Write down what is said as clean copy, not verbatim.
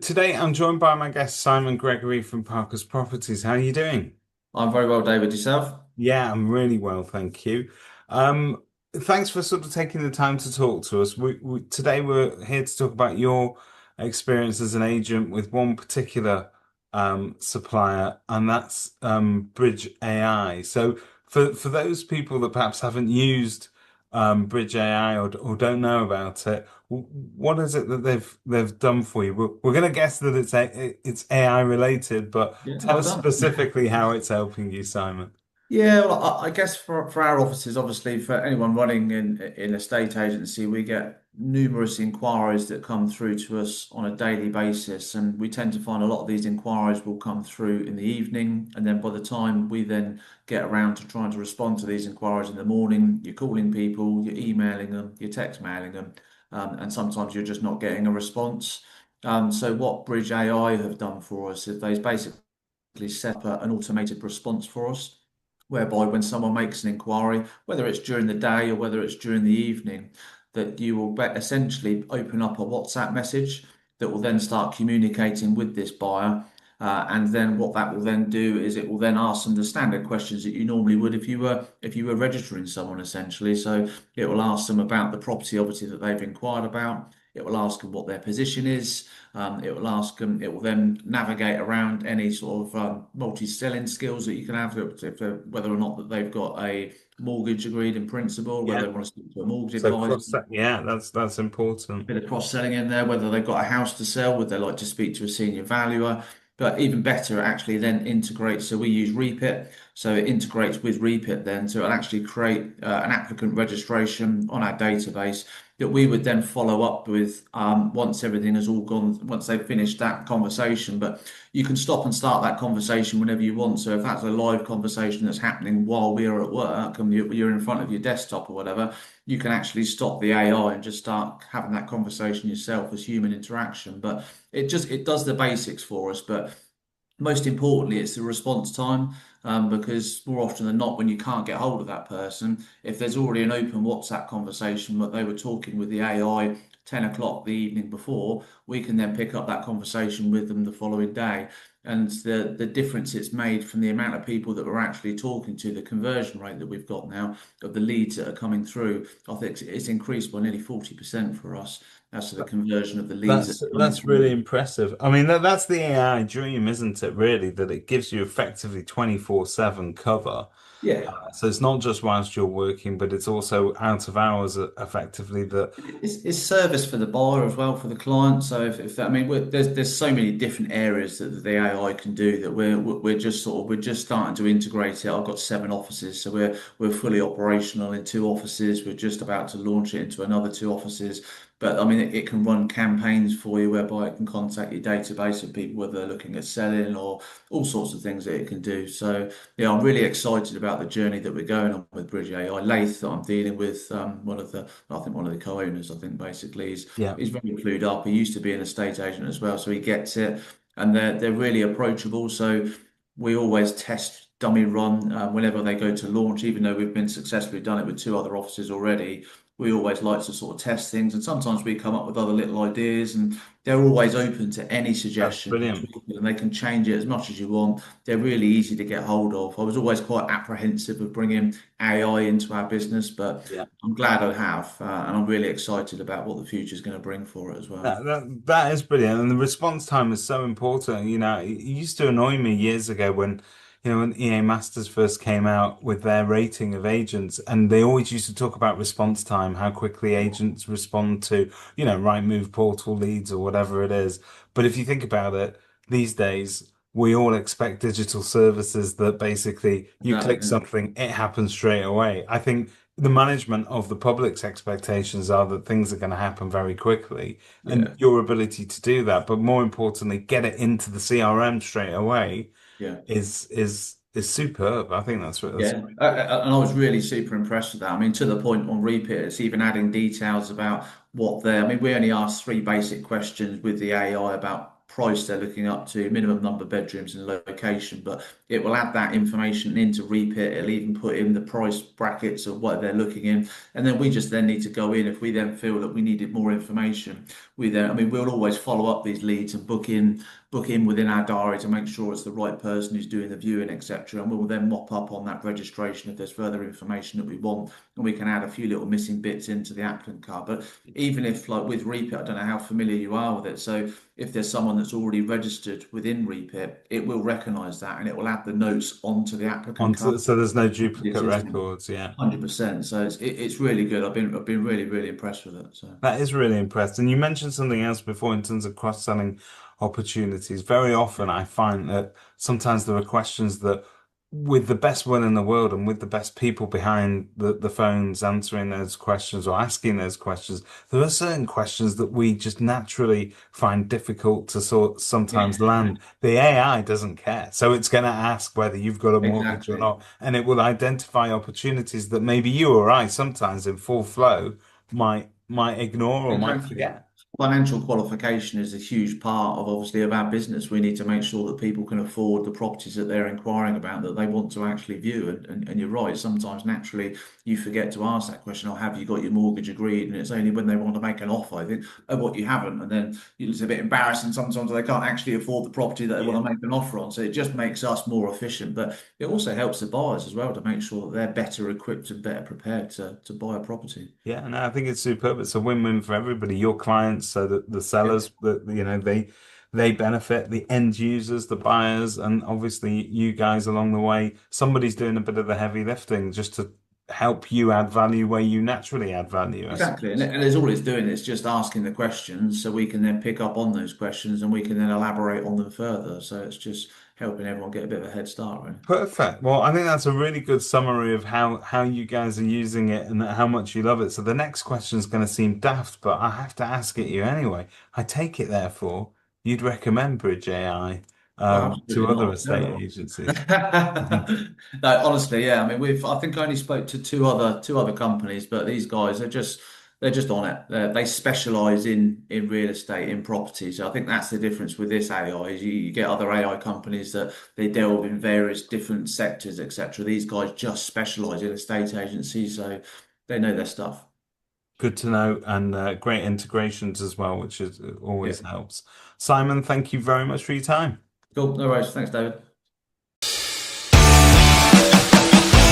Today I'm joined by my guest Simon Gregory from Parker's Properties. How are you doing? I'm very well, David. Yourself? Yeah, I'm really well, thank you. Um, Thanks for sort of taking the time to talk to us. Today we're here to talk about your experience as an agent with one particular supplier, and that's Bridge AI. So for those people that perhaps haven't used Bridge AI or don't know about it, what is it that they've done for you? We're going to guess that it's AI related, but Yeah, tell well us done. specifically how it's helping you, Simon. Yeah, well, I guess for our offices, obviously, for anyone running in a state agency, we get numerous inquiries that come through to us on a daily basis, and we tend to find a lot of these inquiries will come through in the evening, and then by the time we then get around to trying to respond to these inquiries in the morning, you're calling people, you're emailing them, you're text mailing them, and sometimes you're just not getting a response. So what Bridge AI have done for us is they basically set up an automated response for us, whereby when someone makes an inquiry, whether it's during the day or whether it's during the evening, that you will essentially open up a WhatsApp message that will then start communicating with this buyer. And then what that will then do is it will then ask them the standard questions that you normally would if you were registering someone essentially. So it will ask them about the property obviously that they've inquired about. It will ask them what their position is. It will ask them, it will then navigate around any sort of multi-selling skills that you can have, whether or not that they've got a mortgage agreed in principle, whether Yeah. they want to speak to a mortgage So advisor, cross that, yeah, that's important. bit of cross-selling in there, whether they've got a house to sell, would they like to speak to a senior valuer? But even better, it actually then integrates. So we use Repit, so it integrates with Repit then, so it'll actually create an applicant registration on our database that we would then follow up with once everything has all gone, once they've finished that conversation. But you can stop and start that conversation whenever you want. So if that's a live conversation that's happening while we're at work and you're in front of your desktop or whatever, you can actually stop the AI and just start having that conversation yourself as human interaction. But it does the basics for us. But most importantly, it's the response time, because more often than not, when you can't get hold of that person, if there's already an open WhatsApp conversation that they were talking with the AI 10 o'clock the evening before, we can then pick up that conversation with them the following day. And the difference it's made from the amount of people that we're actually talking to, the conversion rate that we've got now of the leads that are coming through, I think it's increased by nearly 40% for us as to the conversion of the leads that are coming That's really through. impressive. I mean, that's the AI dream, isn't it, really? That it gives you effectively 24/7 cover. Yeah. So it's not just whilst you're working, but it's also out of hours effectively that It's service for the buyer as well for the client. So if that, I mean, there's so many different areas that the AI can do that we're just sort of we're just starting to integrate it. I've got 7 offices, so we're fully operational in 2 offices. We're just about to launch it into another 2 offices. But I mean, it can run campaigns for you whereby it can contact your database of people whether they're looking at selling or all sorts of things that it can do. So yeah, I'm really excited about the journey that we're going on with Bridge AI. Lath that I'm dealing with, I think one of the co-owners, I think basically yeah. he's very clued up. He used to be an estate agent as well, so he gets it, and they're really approachable. So we always test dummy run whenever they go to launch, even though we've been successfully done it with 2 other offices already. We always like to sort of test things, and sometimes we come up with other little ideas, and they're always open to any That's suggestion, brilliant. and they can change it as much as you want. They're really easy to get hold of. I was always quite apprehensive of bringing AI into our business, but Yeah. I'm glad I have, and I'm really excited about what the future is going to bring for it as well. That is brilliant, and the response time is so important. You know, it used to annoy me years ago when EA Masters first came out with their rating of agents, and they always used to talk about response time, how quickly agents respond to, Rightmove portal leads or whatever it is. But if you think about it, these days we all expect digital services that basically you click Exactly. something, it happens straight away. I think the management of the public's expectations are that things are going to happen very quickly and Yeah. your ability to do that, but more importantly, get it into the CRM straight away Yeah. is superb. I think that's Yeah, and I was really super impressed with that. I mean, to the point on repeat, it's even adding details about what they're. I mean, we only asked 3 basic questions with the AI about price they're looking up to, minimum number of bedrooms and location, but it will add that information into Repeat. It'll even put in the price brackets of what they're looking in. And then we just then need to go in. If we then feel that we needed more information, we then, I mean, we'll always follow up these leads and book in within our diary to make sure it's the right person who's doing the viewing, etc. And we'll then mop up on that registration if there's further information that we want, and we can add a few little missing bits into the applicant card. But even if, like with Repeat, I don't know how familiar you are with it. So if there's someone that's already registered within Repeat, it will recognise that and it will add the notes onto the applicant card. So there's no The duplicate existing. records. Yeah. 100%. So it's really good. I've been really really impressed with it. So That is really impressed. And you mentioned something else before in terms of cross-selling opportunities. Very often I find that sometimes there are questions that, with the best will in the world and with the best people behind the phones answering those questions or asking those questions, there are certain questions that we just naturally find difficult to sort yeah, sometimes land. The AI doesn't care. So it's going to ask whether you've got a mortgage or exactly. not, and it will identify opportunities that maybe you or I sometimes in full flow might ignore or might Exactly. forget. Financial qualification is a huge part of obviously of our business. We need to make sure that people can afford the properties that they're inquiring about that they want to actually view. And you're right, sometimes naturally you forget to ask that question, or have you got your mortgage agreed? And it's only when they want to make an offer, I think, oh, what you haven't. And then it's a bit embarrassing sometimes they can't actually afford the property that they Yeah. want to make an offer on. So it just makes us more efficient. But it also helps the buyers as well to make sure that they're better equipped and better prepared to buy a property. Yeah, and I think it's superb. It's a win-win for everybody. Your clients, so that the Yeah. sellers, that they benefit, the end users, the buyers, and obviously you guys along the way. Somebody's doing a bit of the heavy lifting just to help you add value where you naturally add value, I Exactly, and, suppose. and it's all it's doing. It's just asking the questions, so we can then pick up on those questions and we can then elaborate on them further. So it's just helping everyone get a bit of a head start, really. Perfect. Well, I think that's a really good summary of how you guys are using it and how much you love it. So the next question is going to seem daft, but I have to ask it you anyway. I take it, therefore, you'd recommend Bridge AI Oh, to absolutely other not. estate Terrible. agencies. No, honestly, yeah. I mean, I think I only spoke to two other companies, but these guys are just they're just on it. They specialize in real estate, in property. So I think that's the difference with this AI. Is you get other AI companies that they delve in various different sectors, etc. These guys just specialize in estate agencies, so they know their stuff. Good to know, and great integrations as well, which is Yeah. always helps. Simon, thank you very much for your time. Cool. No worries. Thanks, David.